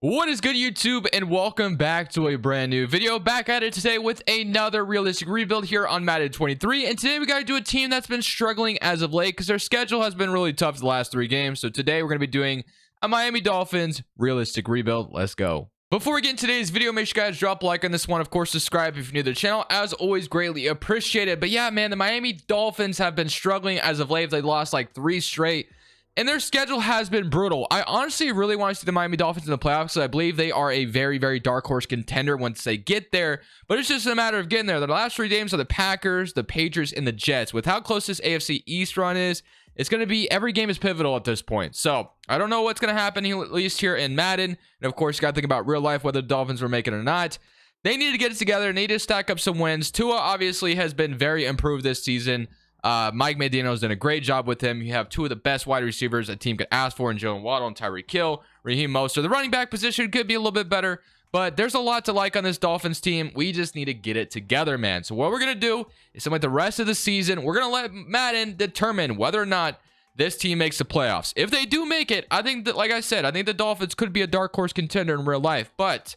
What is good, YouTube, and welcome back to a brand new video. Back at it today with another realistic rebuild here on Madden 23. And today we got to do a team that's been struggling as of late because their schedule has been really tough the last 3 games. So today we're going to be doing a Miami Dolphins realistic rebuild. Let's go. Before we get into today's video, make sure you guys drop a like on this one. Of course, subscribe if you're new to the channel. As always, greatly appreciated. But yeah, man, the Miami Dolphins have been struggling as of late. They lost like 3 straight. And their schedule has been brutal. I honestly really want to see the Miami Dolphins in the playoffs. So I believe they are a very, very dark horse contender once they get there. But it's just a matter of getting there. The last 3 games are the Packers, the Patriots, and the Jets. With how close this AFC East run is, it's going to be every game is pivotal at this point. So I don't know what's going to happen, at least here in Madden. And of course, you got to think about real life, whether the Dolphins will make it or not. They need to get it together. They need to stack up some wins. Tua obviously has been very improved this season. Mike Medino's done a great job with him. You have 2 of the best wide receivers a team could ask for in Jalen Waddle and Tyreek Hill. Raheem Mostert. The running back position could be a little bit better, but there's a lot to like on this Dolphins team. We just need to get it together, man. So what we're going to do is like the rest of the season, we're going to let Madden determine whether or not this team makes the playoffs. If they do make it, I think that, like I said, I think the Dolphins could be a dark horse contender in real life, but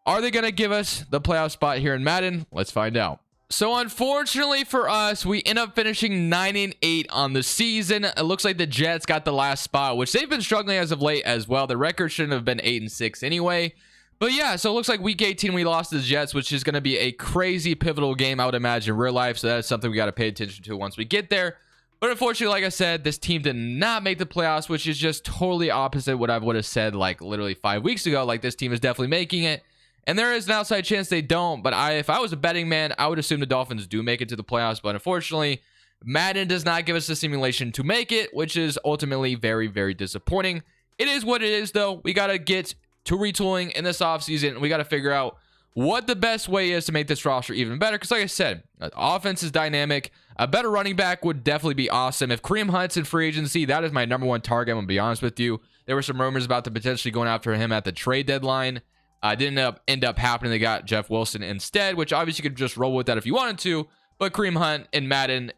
are they going to give us the playoff spot here in Madden? Let's find out. So unfortunately for us, we end up finishing 9-8 on the season. It looks like the Jets got the last spot, which they've been struggling as of late as well. The record shouldn't have been 8-6 anyway. But yeah, so it looks like week 18 we lost to the Jets, which is going to be a crazy pivotal game, I would imagine, in real life. So that's something we got to pay attention to once we get there. But unfortunately, like I said, this team did not make the playoffs, which is just totally opposite what I would have said like literally 5 weeks ago. Like, this team is definitely making it. And there is an outside chance they don't, but if I was a betting man, I would assume the Dolphins do make it to the playoffs. But unfortunately, Madden does not give us the simulation to make it, which is ultimately very, very disappointing. It is what it is, though. We got to get to retooling in this offseason. We got to figure out what the best way is to make this roster even better. Because like I said, the offense is dynamic. A better running back would definitely be awesome. If Kareem Hunt's in free agency, that is my #1 target. I'm going to be honest with you. There were some rumors about the potentially going after him at the trade deadline. Didn't end up happening. They got Jeff Wilson instead, which obviously you could just roll with that if you wanted to. But Kareem Hunt in Madden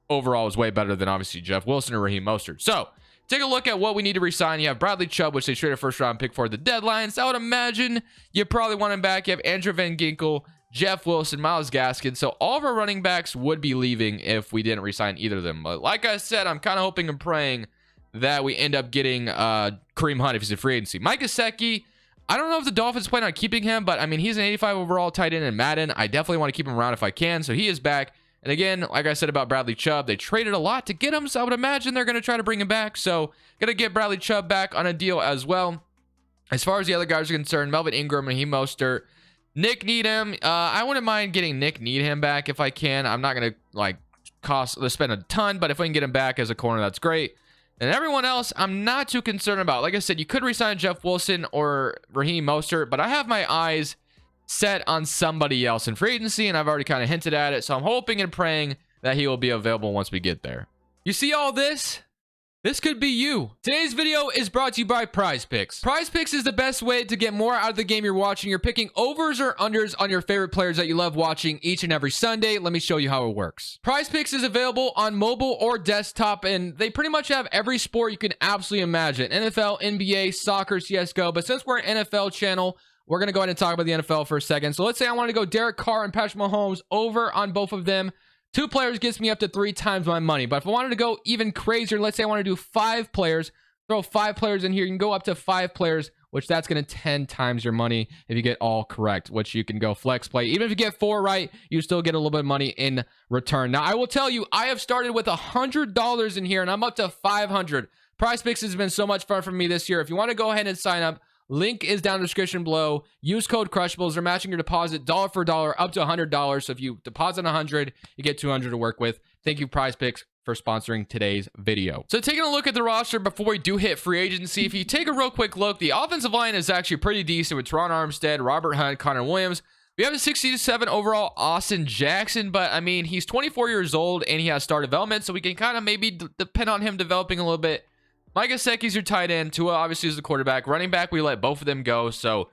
overall is way better than obviously Jeff Wilson or Raheem Mostert. So take a look at what we need to resign. You have Bradley Chubb, which they traded a first-round pick for the deadline. So I would imagine you probably want him back. You have Andrew Van Ginkel, Jeff Wilson, Myles Gaskin. So all of our running backs would be leaving if we didn't resign either of them. But like I said, I'm kind of hoping and praying that we end up getting Kareem Hunt if he's a free agency. Mike Gesicki, I don't know if the Dolphins plan on keeping him, but I mean, he's an 85 overall tight end in Madden. I definitely want to keep him around if I can. So he is back. And again, like I said about Bradley Chubb, they traded a lot to get him. So I would imagine they're going to try to bring him back. So going to get Bradley Chubb back on a deal as well. As far as the other guys are concerned, Melvin Ingram and Raheem Mostert, Nick Needham. I wouldn't mind getting Nick Needham back if I can. I'm not going to spend a ton, but if we can get him back as a corner, that's great. And everyone else, I'm not too concerned about. Like I said, you could resign Jeff Wilson or Raheem Mostert, but I have my eyes set on somebody else in free agency, and I've already kind of hinted at it. So I'm hoping and praying that he will be available once we get there. You see all this? This could be you. Today's video is brought to you by Prize Picks. Prize Picks is the best way to get more out of the game you're watching. You're picking overs or unders on your favorite players that you love watching each and every Sunday. Let me show you how it works. Prize Picks is available on mobile or desktop, and they pretty much have every sport you can absolutely imagine. NFL, NBA, soccer, CSGO. But since we're an NFL channel, we're going to go ahead and talk about the NFL for a second. So let's say I want to go Derek Carr and Patrick Mahomes over on both of them. 2 players gets me up to 3 times my money. But if I wanted to go even crazier, let's say I want to do 5 players, throw 5 players in here. You can go up to 5 players, which that's going to 10 times your money if you get all correct, which you can go flex play. Even if you get 4 right, you still get a little bit of money in return. Now, I will tell you, I have started with $100 in here, and I'm up to $500. Prize Picks has been so much fun for me this year. If you want to go ahead and sign up, link is down in the description below. Use code Crushables. They're matching your deposit dollar for dollar up to $100. So if you deposit $100, you get $200 to work with. Thank you, Prize Picks, for sponsoring today's video. So taking a look at the roster before we do hit free agency, if you take a real quick look, the offensive line is actually pretty decent with Teron Armstead, Robert Hunt, Connor Williams. We have a 67 overall Austin Jackson, but I mean, he's 24 years old and he has star development, so we can kind of maybe depend on him developing a little bit. Mike Gesicki's your tight end. Tua obviously is the quarterback. Running back, we let both of them go. So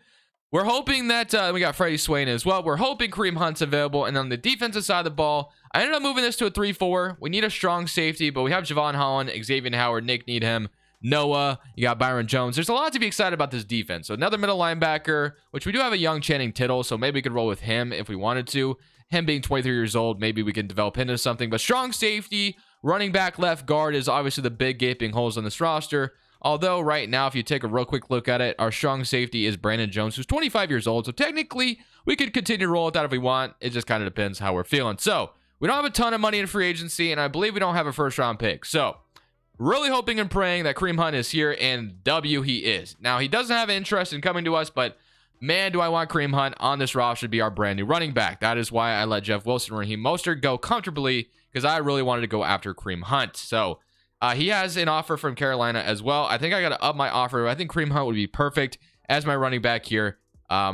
we're hoping that we got Freddie Swain as well. We're hoping Kareem Hunt's available. And on the defensive side of the ball, I ended up moving this to a 3-4. We need a strong safety, but we have Javon Holland, Xavier Howard, Nick Needham, Noah, you got Byron Jones. There's a lot to be excited about this defense. So another middle linebacker, which we do have a young Channing Tittle, so maybe we could roll with him if we wanted to. Him being 23 years old, maybe we can develop into something. But strong safety, running back, left guard is obviously the big gaping holes on this roster. Although right now, if you take a real quick look at it, our strong safety is Brandon Jones, who's 25 years old. So technically, we could continue to roll with that if we want. It just kind of depends how we're feeling. So we don't have a ton of money in free agency, and I believe we don't have a first-round pick. So really hoping and praying that Kareem Hunt is here, and W, he is. Now, he doesn't have interest in coming to us, but man, do I want Kareem Hunt on this roster to be our brand new running back. That is why I let Jeff Wilson or Raheem Mostert go comfortably, because I really wanted to go after Kareem Hunt. So he has an offer from Carolina as well. I think I got to up my offer. I think Kareem Hunt would be perfect as my running back here,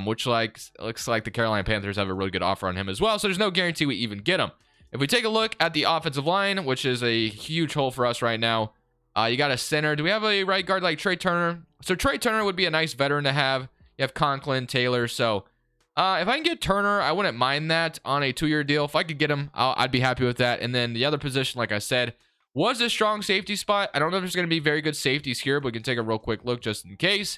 which looks like the Carolina Panthers have a really good offer on him as well. So there's no guarantee we even get him. If we take a look at the offensive line, which is a huge hole for us right now, you got a center. Do we have a right guard like Trey Turner? So Trey Turner would be a nice veteran to have. You have Conklin, Taylor. So if I can get Turner, I wouldn't mind that on a 2-year deal. If I could get him, I'd be happy with that. And then the other position, like I said, was a strong safety spot. I don't know if there's going to be very good safeties here, but we can take a real quick look just in case.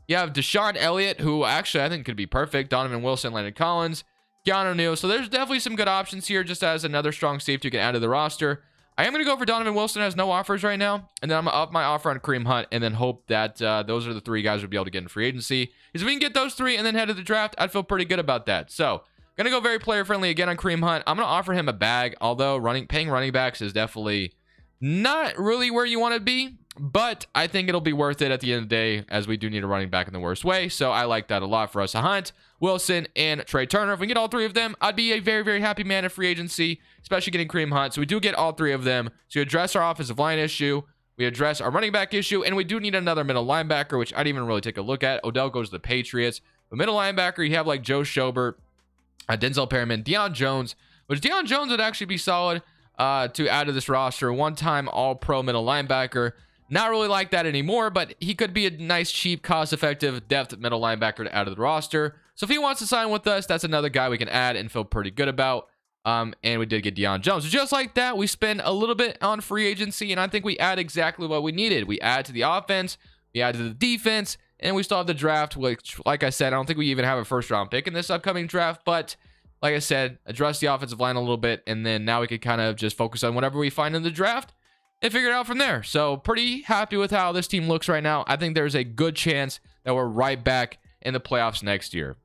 You have Deshaun Elliott, who actually I think could be perfect. Donovan Wilson, Landon Collins, Keanu Neal. So there's definitely some good options here just as another strong safety you can add to the roster. I am going to go for Donovan Wilson, has no offers right now. And then I'm going to up my offer on Kareem Hunt and then hope that those are the 3 guys we'll be able to get in free agency. Because if we can get those 3 and then head to the draft, I'd feel pretty good about that. So going to go very player friendly again on Kareem Hunt. I'm going to offer him a bag, although paying running backs is definitely not really where you want to be, but I think it'll be worth it at the end of the day, as we do need a running back in the worst way. So I like that a lot for us. Hunt, Wilson, and Trey Turner. If we get all 3 of them, I'd be a very, very happy man in free agency, especially getting Kareem Hunt. So we do get all 3 of them. So we address our offensive line issue, we address our running back issue, and we do need another middle linebacker, which I didn't even really take a look at. Odell goes to the Patriots. But middle linebacker, you have like Joe Schobert, Denzel Perryman, Deion Jones, which Deion Jones would actually be solid to add to this roster. One-time all-pro middle linebacker. Not really like that anymore, but he could be a nice, cheap, cost-effective depth middle linebacker to add to the roster. So if he wants to sign with us, that's another guy we can add and feel pretty good about. And we did get Deion Jones. So just like that, we spend a little bit on free agency, and I think we add exactly what we needed. We add to the offense, we add to the defense, and we still have the draft, which, like I said, I don't think we even have a first-round pick in this upcoming draft, but like I said, address the offensive line a little bit, and then now we can kind of just focus on whatever we find in the draft and figure it out from there. So pretty happy with how this team looks right now. I think there's a good chance that we're right back in the playoffs next year.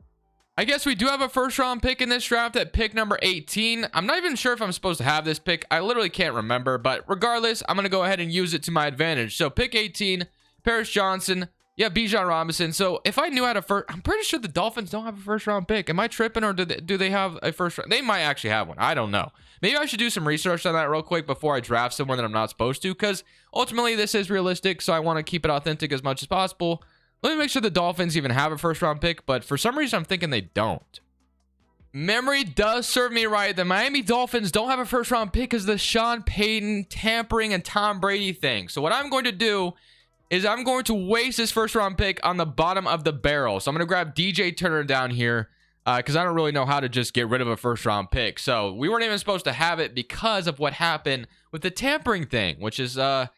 I guess we do have a first-round pick in this draft at pick number 18. I'm not even sure if I'm supposed to have this pick. I literally can't remember, but regardless, I'm going to go ahead and use it to my advantage. So pick 18, Paris Johnson. Yeah, Bijan Robinson. So if I knew I had a first, I'm pretty sure the Dolphins don't have a first round pick. Am I tripping, or do they have a first round? They might actually have one. I don't know. Maybe I should do some research on that real quick before I draft someone that I'm not supposed to, because ultimately this is realistic, so I want to keep it authentic as much as possible. Let me make sure the Dolphins even have a first round pick, but for some reason I'm thinking they don't. Memory does serve me right. The Miami Dolphins don't have a first round pick because of the Sean Payton tampering and Tom Brady thing. So what I'm going to do is I'm going to waste this first round pick on the bottom of the barrel. So I'm going to grab DJ Turner down here because I don't really know how to just get rid of a first round pick. So we weren't even supposed to have it because of what happened with the tampering thing, which is kind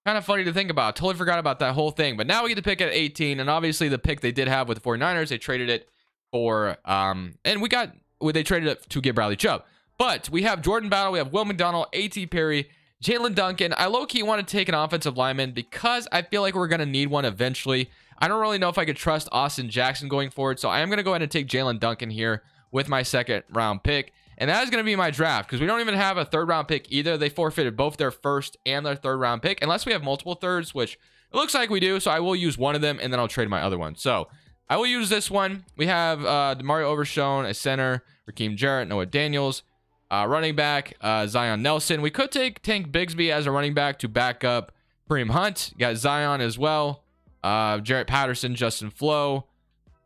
of funny to think about. Totally forgot about that whole thing. But now we get to pick at 18. And obviously the pick they did have with the 49ers, they traded it for, they traded it to get Bradley Chubb. But we have Jordan Battle, we have Will McDonald, A.T. Perry, Jalen Duncan. I low-key want to take an offensive lineman because I feel like we're going to need one eventually. I don't really know if I could trust Austin Jackson going forward, so I am going to go ahead and take Jalen Duncan here with my second-round pick. And that is going to be my draft because we don't even have a third-round pick either. They forfeited both their first and their third-round pick, unless we have multiple thirds, which it looks like we do, so I will use one of them, and then I'll trade my other one. So I will use this one. We have Demario Overshown, a center, Raheem Jarrett, Noah Daniels, running back, Zion Nelson. We could take Tank Bigsby as a running back to back up Kareem Hunt. You got Zion as well. Jarrett Patterson, Justin Flo,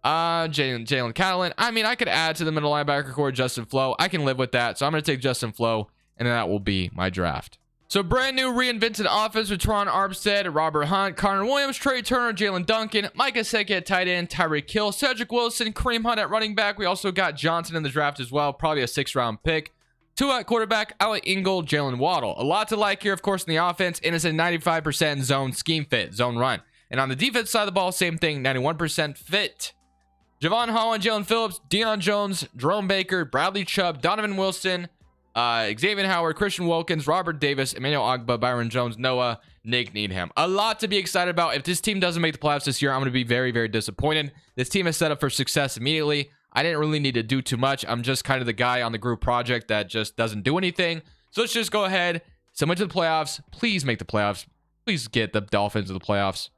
Jalen Catalan. I mean, I could add to the middle linebacker core Justin Flo. I can live with that. So I'm going to take Justin Flo, and that will be my draft. So brand new reinvented offense with Teron Armstead, Robert Hunt, Connor Williams, Trey Turner, Jalen Duncan, Mike Gesicki at tight end, Tyreek Hill, Cedric Wilson, Kareem Hunt at running back. We also got Johnson in the draft as well, probably a 6th round pick. Tua at quarterback, Alec Ingold, Jalen Waddle. A lot to like here, of course, in the offense, and it's a 95% zone scheme fit, zone run. And on the defense side of the ball, same thing, 91% fit. Javon Holland, Jalen Phillips, Deion Jones, Jerome Baker, Bradley Chubb, Donovan Wilson, Xavier Howard, Christian Wilkins, Robert Davis, Emmanuel Ogbah, Byron Jones, Noah, Nick Needham. A lot to be excited about. If this team doesn't make the playoffs this year, I'm going to be very, very disappointed. This team is set up for success immediately. I didn't really need to do too much. I'm just kind of the guy on the group project that just doesn't do anything. So let's just go ahead, submit to the playoffs. Please make the playoffs. Please get the Dolphins to the playoffs.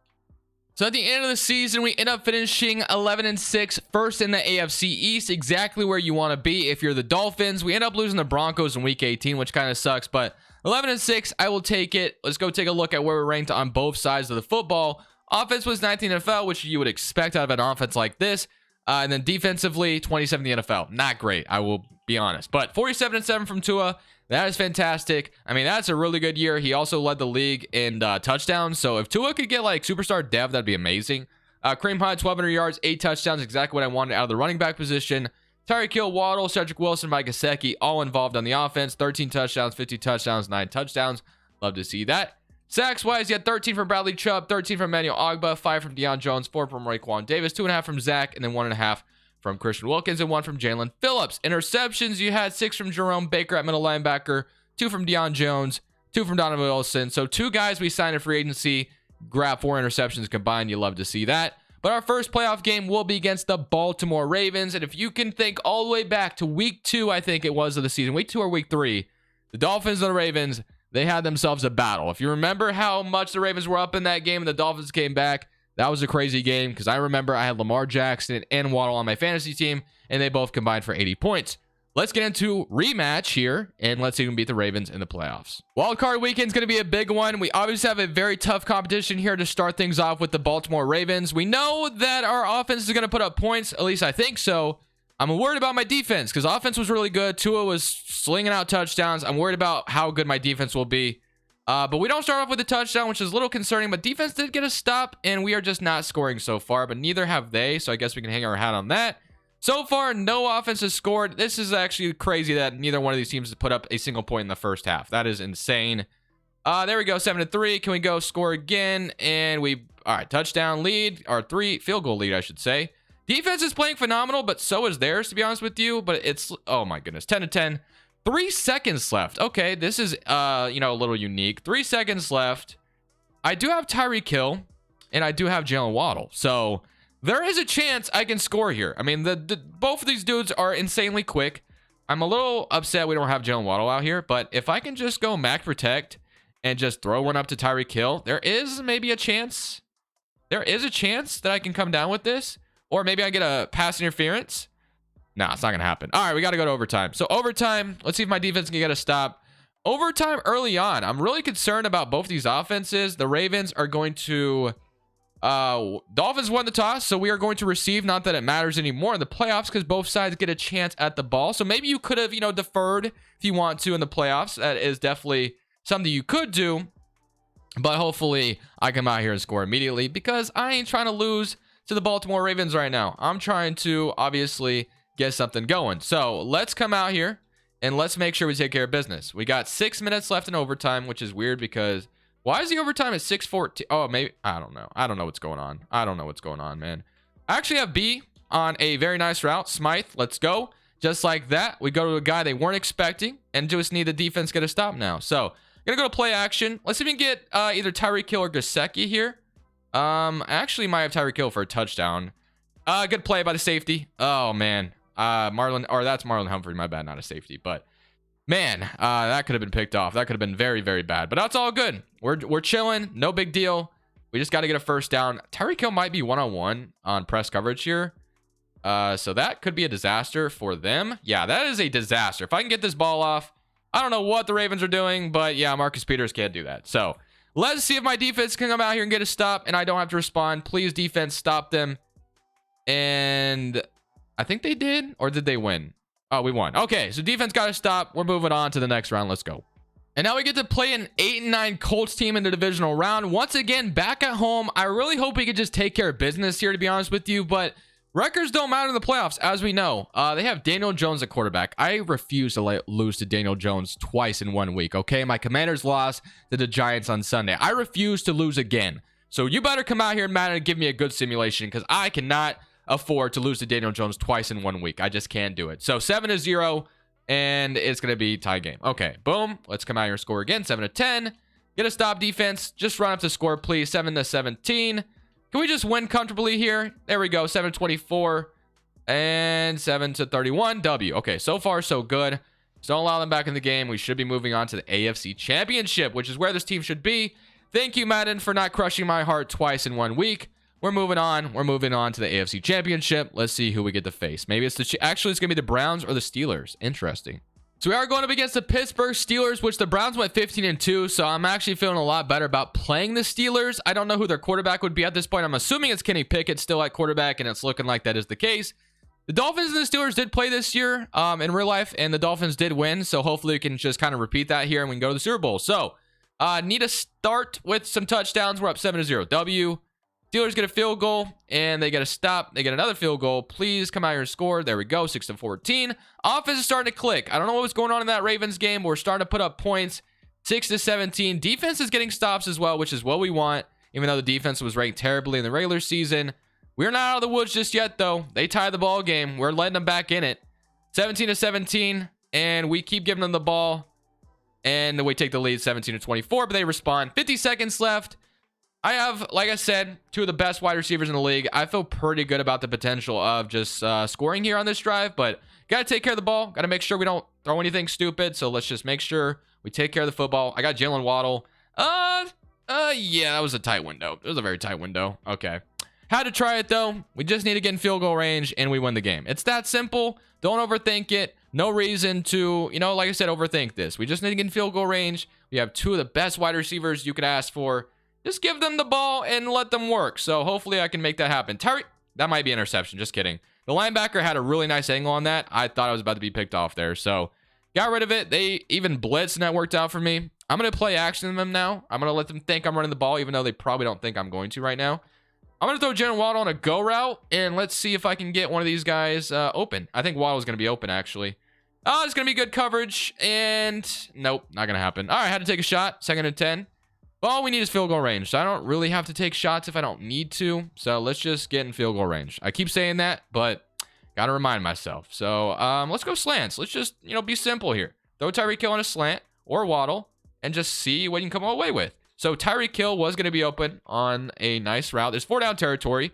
So at the end of the season, we end up finishing 11-6, first in the AFC East, exactly where you want to be if you're the Dolphins. We end up losing the Broncos in week 18, which kind of sucks, but 11-6, I will take it. Let's go take a look at where we're ranked on both sides of the football. Offense was 19th NFL, which you would expect out of an offense like this. And then defensively, 27th in the NFL. Not great, I will be honest. But 47-7 from Tua. That is fantastic. I mean, that's a really good year. He also led the league in touchdowns. So if Tua could get like superstar dev, that'd be amazing. Kareem Hunt, 1,200 yards, 8 touchdowns. Exactly what I wanted out of the running back position. Tyreek Hill, Waddle, Cedric Wilson, Mike Gesicki, all involved on the offense. 13 touchdowns, 50 touchdowns, 9 touchdowns. Love to see that. Sacks-wise, you had 13 from Bradley Chubb, 13 from Emmanuel Ogbah, 5 from Deion Jones, 4 from Raekwon Davis, 2.5 from Zach, and then 1.5 from Christian Wilkins, and 1 from Jalen Phillips. Interceptions, you had 6 from Jerome Baker at middle linebacker, 2 from Deion Jones, 2 from Donovan Wilson. So 2 guys we signed in free agency, grab 4 interceptions combined. You love to see that. But our first playoff game will be against the Baltimore Ravens. And if you can think all the way back to week 2, I think it was, of the season, week 2 or week 3, the Dolphins and the Ravens, they had themselves a battle. If you remember how much the Ravens were up in that game and the Dolphins came back, that was a crazy game because I remember I had Lamar Jackson and Waddle on my fantasy team, and they both combined for 80 points. Let's get into rematch here, and let's see who can beat the Ravens in the playoffs. Wildcard weekend is going to be a big one. We obviously have a very tough competition here to start things off with the Baltimore Ravens. We know that our offense is going to put up points, at least I think so. I'm worried about my defense because offense was really good. Tua was slinging out touchdowns. I'm worried about how good my defense will be. But we don't start off with a touchdown, which is a little concerning. But defense did get a stop, and we are just not scoring so far. But neither have they, so I guess we can hang our hat on that. So far, no offense has scored. This is actually crazy that neither one of these teams has put up a single point in the first half. That is insane. There we go, 7-3. Can we go score again? And all right, touchdown lead, or 3 field goal lead, I should say. Defense is playing phenomenal, but so is theirs, to be honest with you. But it's, oh my goodness, 10-10. 3 seconds left. Okay, this is, a little unique. 3 seconds left. I do have Tyreek Hill, and I do have Jalen Waddle. So there is a chance I can score here. I mean, both of these dudes are insanely quick. I'm a little upset we don't have Jalen Waddle out here, but if I can just go max protect and just throw one up to Tyreek Hill, there is maybe a chance. There is a chance that I can come down with this, or maybe I get a pass interference. Nah, it's not going to happen. All right, we got to go to overtime. So overtime, let's see if my defense can get a stop. Overtime early on. I'm really concerned about both these offenses. The Ravens are going to... Dolphins won the toss, so we are going to receive. Not that it matters anymore in the playoffs because both sides get a chance at the ball. So maybe you could have, deferred if you want to in the playoffs. That is definitely something you could do. But hopefully I come out here and score immediately because I ain't trying to lose to the Baltimore Ravens right now. I'm trying to obviously get something going. So let's come out here and let's make sure we take care of business. We got 6 minutes left in overtime, which is weird because why is the overtime at 6:14? Oh, maybe, I don't know. I don't know what's going on. I don't know what's going on, man. I actually have B on a very nice route. Smythe, let's go. Just like that, we go to a guy they weren't expecting and just need the defense get a stop now. So, gonna go to play action. Let's see if we can get either Tyreek Hill or Gesicki here. I actually might have Tyreek Hill for a touchdown. Good play by the safety. Oh, man. That's Marlon Humphrey. My bad, not a safety. But, man, that could have been picked off. That could have been very, very bad. But that's all good. We're chilling. No big deal. We just got to get a first down. Tyreek Hill might be one-on-one on press coverage here. So that could be a disaster for them. Yeah, that is a disaster. If I can get this ball off, I don't know what the Ravens are doing. But, yeah, Marcus Peters can't do that. So let's see if my defense can come out here and get a stop. And I don't have to respond. Please, defense, stop them. And I think they did. Or did they win? Oh, we won. Okay, so defense got to stop. We're moving on to the next round. Let's go. And now we get to play an 8-9 Colts team in the divisional round. Once again, back at home. I really hope we could just take care of business here, to be honest with you. But Records don't matter in the playoffs, as we know. They have Daniel Jones at quarterback. I refuse to lose to Daniel Jones twice in 1 week, okay? My Commanders lost to the Giants on Sunday. I refuse to lose again. So you better come out here, Madden, and give me a good simulation, because I cannot afford to lose to Daniel Jones twice in 1 week. I just can't do it. So 7-0, and it's going to be tie game. Okay, boom. Let's come out here and score again. 7-10. Get a stop defense. Just run up the score, please. 7-17. Can we just win comfortably here? There we go. 7-24 and 7-31. W. Okay, so far so good. So don't allow them back in the game. We should be moving on to the AFC Championship, which is where this team should be. Thank you, Madden, for not crushing my heart twice in 1 week. We're moving on. We're moving on to the AFC Championship. Let's see who we get to face. Maybe it's actually it's going to be the Browns or the Steelers. Interesting. So we are going up against the Pittsburgh Steelers, which the Browns went 15-2. So I'm actually feeling a lot better about playing the Steelers. I don't know who their quarterback would be at this point. I'm assuming it's Kenny Pickett still at quarterback, and it's looking like that is the case. The Dolphins and the Steelers did play this year in real life, and the Dolphins did win. So hopefully we can just kind of repeat that here and we can go to the Super Bowl. So need to start with some touchdowns. We're up 7-0. W. Steelers get a field goal, and they get a stop. They get another field goal. Please come out here and score. There we go, 6-14. Offense is starting to click. I don't know what was going on in that Ravens game, but we're starting to put up points, 6-17. Defense is getting stops as well, which is what we want, even though the defense was ranked terribly in the regular season. We're not out of the woods just yet, though. They tied the ball game. We're letting them back in it. 17-17, and we keep giving them the ball, and we take the lead 17-24, but they respond. 50 seconds left. I have, like I said, two of the best wide receivers in the league. I feel pretty good about the potential of just scoring here on this drive, but got to take care of the ball. Got to make sure we don't throw anything stupid, so let's just make sure we take care of the football. I got Jalen Waddle. Yeah, that was a tight window. It was a very tight window. Okay. Had to try it, though. We just need to get in field goal range, and we win the game. It's that simple. Don't overthink it. No reason to, like I said, overthink this. We just need to get in field goal range. We have two of the best wide receivers you could ask for. Just give them the ball and let them work. So hopefully I can make that happen. That might be interception. Just kidding. The linebacker had a really nice angle on that. I thought I was about to be picked off there. So got rid of it. They even blitzed, and that worked out for me. I'm going to play action in them now. I'm going to let them think I'm running the ball, even though they probably don't think I'm going to right now. I'm going to throw Jalen Waddle on a go route, and let's see if I can get one of these guys open. I think Waddle's going to be open, actually. Oh, it's going to be good coverage, and nope, not going to happen. All right, had to take a shot. 2nd and 10. All we need is field goal range, so I don't really have to take shots if I don't need to. So let's just get in field goal range. I keep saying that, but got to remind myself. So let's go slants. Let's just, be simple here. Throw Tyreek Hill on a slant or Waddle and just see what you can come away with. So Tyreek Hill was going to be open on a nice route. There's 4-down territory,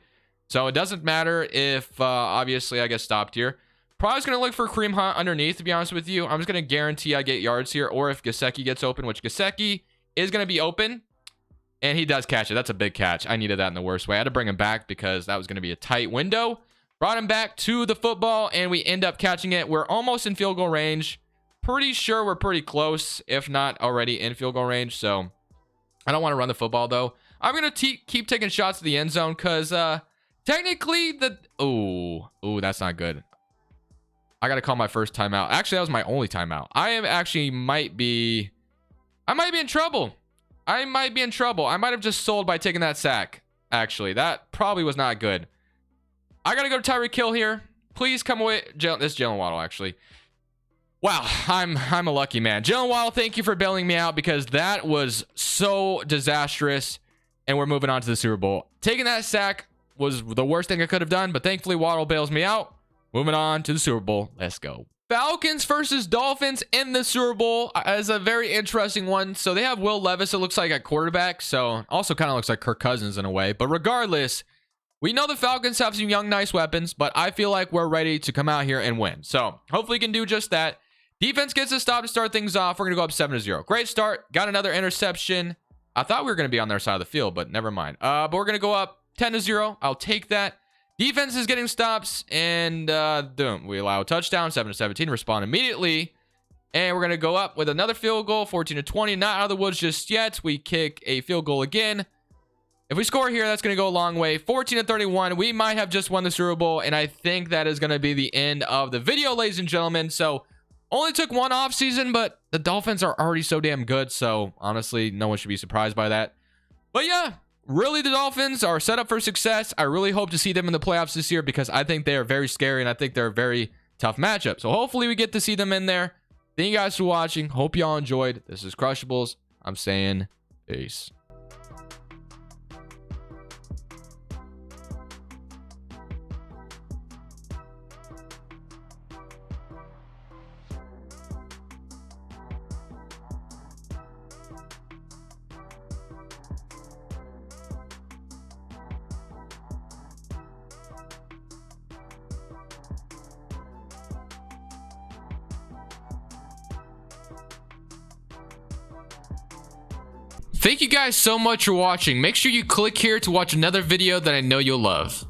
so it doesn't matter if, obviously, I get stopped here. Probably going to look for Kareem Hunt underneath, to be honest with you. I'm just going to guarantee I get yards here, or if Gesicki gets open, which Gesicki is going to be open, and he does catch it. That's a big catch. I needed that in the worst way. I had to bring him back because that was going to be a tight window. Brought him back to the football, and we end up catching it. We're almost in field goal range. Pretty sure we're pretty close, if not already in field goal range. So I don't want to run the football, though. I'm going to keep taking shots to the end zone because technically the... Ooh, that's not good. I got to call my first timeout. Actually, that was my only timeout. I might be in trouble. I might be in trouble. I might have just sold by taking that sack. Actually, that probably was not good. I got to go to Tyreek Hill here. Please come away. This is Jalen Waddle, actually. Wow, I'm a lucky man. Jalen Waddle, thank you for bailing me out because that was so disastrous. And we're moving on to the Super Bowl. Taking that sack was the worst thing I could have done, but thankfully Waddle bails me out. Moving on to the Super Bowl. Let's go. Falcons versus Dolphins in the Super Bowl is a very interesting one. So they have Will Levis, it looks like, at quarterback. So also kind of looks like Kirk Cousins in a way. But regardless, we know the Falcons have some young, nice weapons. But I feel like we're ready to come out here and win. So hopefully we can do just that. Defense gets a stop to start things off. We're going to go up 7-0. Great start. Got another interception. I thought we were going to be on their side of the field, but never mind. But we're going to go up 10-0. I'll take that. Defense is getting stops, and boom, we allow a touchdown, 7-17, respond immediately, and we're going to go up with another field goal, 14-20, not out of the woods just yet. We kick a field goal again. If we score here, that's going to go a long way, 14-31. We might have just won the Super Bowl, and I think that is going to be the end of the video, ladies and gentlemen. So only took one off season, but the Dolphins are already so damn good, so honestly, no one should be surprised by that. But yeah, really, the Dolphins are set up for success. I really hope to see them in the playoffs this year because I think they are very scary and I think they're a very tough matchup. So hopefully we get to see them in there. Thank you guys for watching. Hope y'all enjoyed. This is Crushables. I'm saying peace. Thank you guys so much for watching. Make sure you click here to watch another video that I know you'll love.